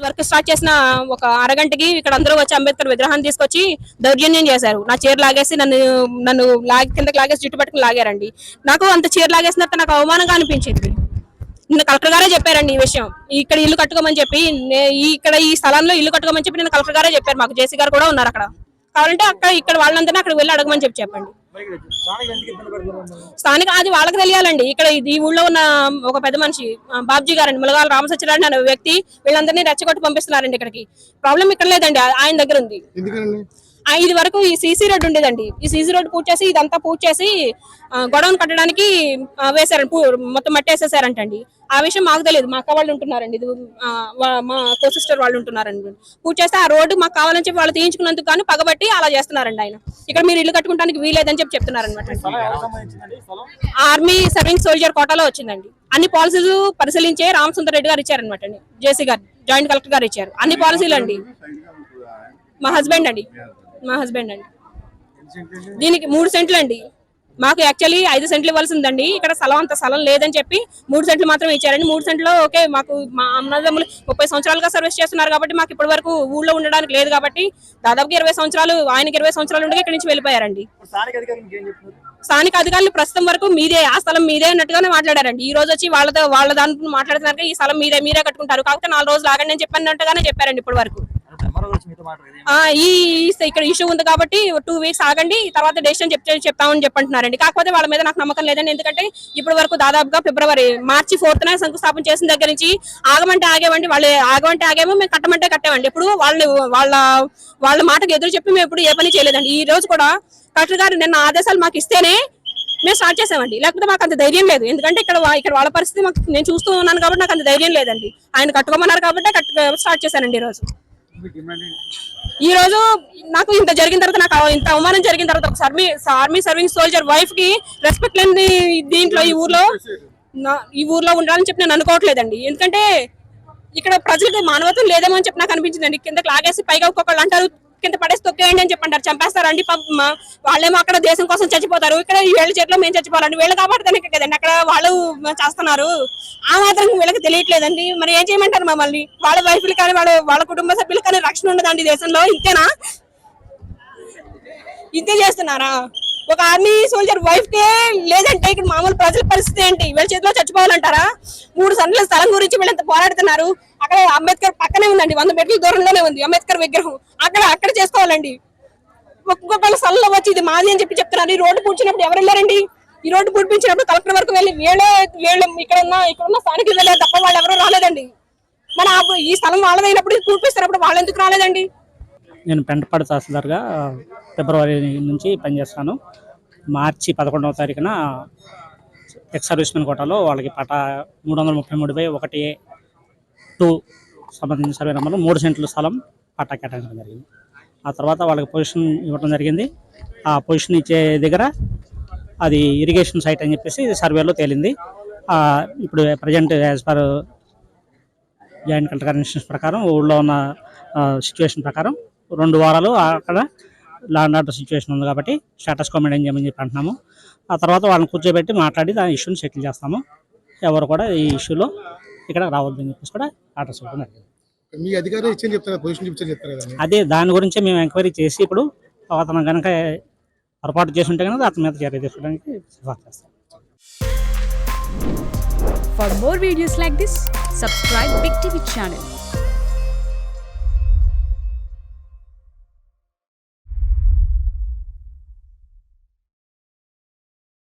Work start చేసిన ఒక అరగంటకి ఇక్కడ అందరూ వచ్చి అంబేద్కర్ విగ్రహాన్ని తీసుకొచ్చి దౌర్జన్యం చేశారు. నా చీర లాగేసి నన్ను కిందకి లాగేసి జుట్టు పట్టుకుని లాగారండి. నాకు అంత చీర లాగేసిన తర్వాత నాకు అవమానంగా అనిపించింది. నిన్న కలెక్టర్ గారే చెప్పారండి ఈ విషయం. ఇక్కడ ఇల్లు కట్టుకోమని చెప్పి, ఇక్కడ ఈ స్థలంలో ఇల్లు కట్టుకోమని చెప్పి నిన్న కలెక్టర్ గారే చెప్పారు. మాకు జేసీ గారు కూడా ఉన్నారు అక్కడ. కావాలంటే ఇక్కడ వాళ్ళందరినీ అక్కడ వెళ్ళి అడగమని చెప్పండి. స్థానిక అది వాళ్ళకి తెలియాలండి. ఇక్కడ ఈ ఊళ్ళో ఉన్న ఒక పెద్ద మనిషి బాబ్జీ గారండి, ములగాల రామసత్యనారాయణ అనే వ్యక్తి వీళ్ళందరినీ రెచ్చగొట్టి పంపిస్తున్నారండి. ఇక్కడికి ప్రాబ్లం ఇక్కడ లేదండి, ఆయన దగ్గర ఉంది. ఇది వరకు ఈ సీసీ రోడ్ ఉండేదండి. ఈ సీసీ రోడ్ పూర్తి చేసి ఇదంతా పూర్తి చేసి గొడవను కట్టడానికి వేసారండి, మొత్తం మట్టి వేసేసారంటండి. ఆ విషయం మాకు తెలియదు. మా అక్క వాళ్ళు ఉంటున్నారండి, ఇది మా కో సిస్టర్ వాళ్ళు ఉంటున్నారండి. పూర్తి చేస్తే ఆ రోడ్డు మాకు కావాలని చెప్పి వాళ్ళు తీయించుకున్నందుకు కానీ పగబట్టి అలా చేస్తున్నారండి. ఆయన ఇక్కడ మీరు ఇల్లు కట్టుకోవడానికి వీలేదని చెప్పి చెప్తున్నారు అనమాట. ఆర్మీ సర్వింగ్ సోల్జర్ కోటాలో వచ్చిందండి. అన్ని పాలసీలు పరిశీలించే రామసుందర్ రెడ్డి గారు ఇచ్చారనమాట అండి. జేసీ గారు జాయింట్ కలెక్టర్ గారు ఇచ్చారు అన్ని పాలసీలు అండి. మా హస్బెండ్ అండి. దీనికి 3 సెంట్లు అండి. మాకు యాక్చువల్లీ 5 సెంట్లు ఇవ్వాల్సిందండి. ఇక్కడ అంత స్థలం లేదని చెప్పి 3 సెంట్లు మాత్రం ఇచ్చారండి. 3 సెంట్లో ఓకే, మాకు మా అన్నదమ్ములు 30 సంవత్సరాలుగా సర్వీస్ చేస్తున్నారు కాబట్టి మాకు ఇప్పటి వరకు ఊళ్ళో ఉండడానికి లేదు కాబట్టి దాదాపుగా 20 సంవత్సరాలు, ఆయనకి 20 సంవత్సరాలు ఉండగా ఇక్కడ నుంచి వెళ్ళిపోయారండి. స్థానిక అధికారులు ప్రస్తుతం వరకు మీదే, ఆ స్థలం మీదే అన్నట్టుగానే మాట్లాడారండి. ఈ రోజు వచ్చి వాళ్ళ దాంట్లో మాట్లాడుతున్నారు, ఈ స్థలం మీరే కట్టుకుంటారు, కాకపోతే 4 రోజులు ఆగండి అని చెప్పినట్టుగానే చెప్పారండి ఇప్పటి వరకు. ఇక్కడ ఇష్యూ ఉంది కాబట్టి 2 వీక్స్ ఆగండి, తర్వాత డెసిషన్ చెప్తామని చెప్పంటున్నారండి. కాకపోతే వాళ్ళ మీద నాకు నమ్మకం లేదండి. ఎందుకంటే ఇప్పటి వరకు దాదాపుగా మార్చి 4న శంకుస్థాపన చేసిన దగ్గర నుంచి ఆగమంటే ఆగేవండి, వాళ్ళు ఆగమంటే ఆగేమో, మేము కట్టమంటే కట్టేవండి. ఇప్పుడు వాళ్ళ మాటకు ఎదురు చెప్పి మేము ఎప్పుడు ఏ పని చేయలేదండి. ఈ రోజు కూడా కలెక్టర్ గారు నిన్న ఆదేశాలు మాకు ఇస్తేనే మేము స్టార్ట్ చేసామండి, లేకపోతే మాకు అంత ధైర్యం లేదు. ఎందుకంటే ఇక్కడ వాళ్ళ పరిస్థితి నేను చూస్తూ ఉన్నాను కాబట్టి నాకు అంత ధైర్యం లేదండి. ఆయన కట్టుకోమన్నారు కాబట్టి స్టార్ట్ చేశానండి. ఈ రోజు నాకు ఇంత జరిగిన తర్వాత, నాకు ఇంత అవమానం జరిగిన తర్వాత ఒక ఆర్మీ సర్వింగ్ సోల్జర్ వైఫ్ కి రెస్పెక్ట్ లేని దీంట్లో ఈ ఊర్లో ఉండాలని చెప్పి నేను అనుకోవట్లేదండి. ఎందుకంటే ఇక్కడ ప్రజలకు మానవత్వం లేదేమో అని చెప్పి నాకు అనిపించిందండి. కిందకి లాగేసి పైగా ఒక్కొక్కళ్ళు అంటారు కింద పడేసి తొక్కేయండి అని చెప్పంటారు, చంపేస్తారండి. వాళ్ళేమో అక్కడ దేశం కోసం చచ్చిపోతారు, ఇక్కడ వీళ్ళ చేతిలో మేము చచ్చిపోవాలండి. వీళ్ళు కాబట్టి కదండి అక్కడ వాళ్ళు చేస్తున్నారు. ఆ మాత్రం వీళ్ళకి తెలియట్లేదండి. మరి ఏం చేయమంటారు మమ్మల్ని? వాళ్ళ వైఫ్లు కానీ వాళ్ళ కుటుంబ సభ్యులు కానీ రక్షణ ఉండదండి దేశంలో. ఇంతే చేస్తున్నారా? ఒక ఆర్మీ సోల్జర్ వైఫ్ కే లేదంటే ఇక్కడ మామూలు ప్రజల పరిస్థితి ఏంటి? వీళ్ళ చేతిలో చచ్చిపోవాలంటారా? 3 సెంట్ల స్థలం గురించి వీళ్ళంత పోరాడుతున్నారు. అక్కడ అంబేద్కర్ పక్కనే ఉందండి, 100 మీటర్ల దూరంలోనే ఉంది అంబేద్కర్ విగ్రహం. అక్కడ చేసుకోవాలండి. ఒక్కొక్కళ్ళ స్థలంలో వచ్చి ఇది మాది అని చెప్పి చెప్తున్నారు. ఈ రోడ్డు పూడ్చినప్పుడు ఎవరు వెళ్ళారండి? ఈ రోడ్డు పూడ్పించినప్పుడు కలెక్టర్ వరకు వెళ్ళి వీళ్ళు ఇక్కడున్న స్థానికులు వెళ్ళారు తప్ప వాళ్ళు ఎవరు రాలేదండి. మన ఈ స్థలం వాళ్ళదైనప్పుడు పూడ్పిస్తున్నప్పుడు వాళ్ళు ఎందుకు రాలేదండి? నేను పెంటపాడు తహసీల్దార్గా ఫిబ్రవరి నుంచి పనిచేస్తాను. మార్చి 11వ తారీఖున ఎక్స్ సర్వీస్మెన్ కోటాలో వాళ్ళకి పటా 333/1A2 సంబంధించిన సర్వే నెంబర్లో 3 సెంట్ల స్థలం పట్టా కేటాయించడం జరిగింది. ఆ తర్వాత వాళ్ళకి పొజిషన్ ఇవ్వడం జరిగింది. ఆ పొజిషన్ ఇచ్చే దగ్గర అది ఇరిగేషన్ సైట్ అని చెప్పేసి సర్వేలో తేలింది. ఇప్పుడు present as per joint collector గారి ఇన్స్ట్రక్షన్స్ ప్రకారం ఊళ్ళో ఉన్న సిచ్యువేషన్ ప్రకారం 2 వారాలు అక్కడ లా అండ్ ఆర్డర్ సిచ్యువేషన్ ఉంది కాబట్టి స్టేటస్ కో మెయింటైన్ చేయమని చెప్పి అంటున్నాము. ఆ తర్వాత వాళ్ళని కూర్చోబెట్టి మాట్లాడి దాని ఇష్యూని సెటిల్ చేస్తాము. ఎవరు కూడా ఈ ఇష్యూలో ఇక్కడ రావద్దని చెప్పేసి కూడా ఆర్డర్స్ ఇవ్వడం జరిగింది. మీ అధికారులు ఇచ్చేది చెప్తారా, పొజిషన్ ఇచ్చేది చెప్తారా? అదే దాని గురించి మేము ఎంక్వైరీ చేసి ఇప్పుడు అతను కనుక పొరపాటు చేసి ఉంటే కనుక అతని మీద చర్య తీసుకోవడానికి సిఫార్సు చేస్తాం. For more videos like this, subscribe Big TV channel.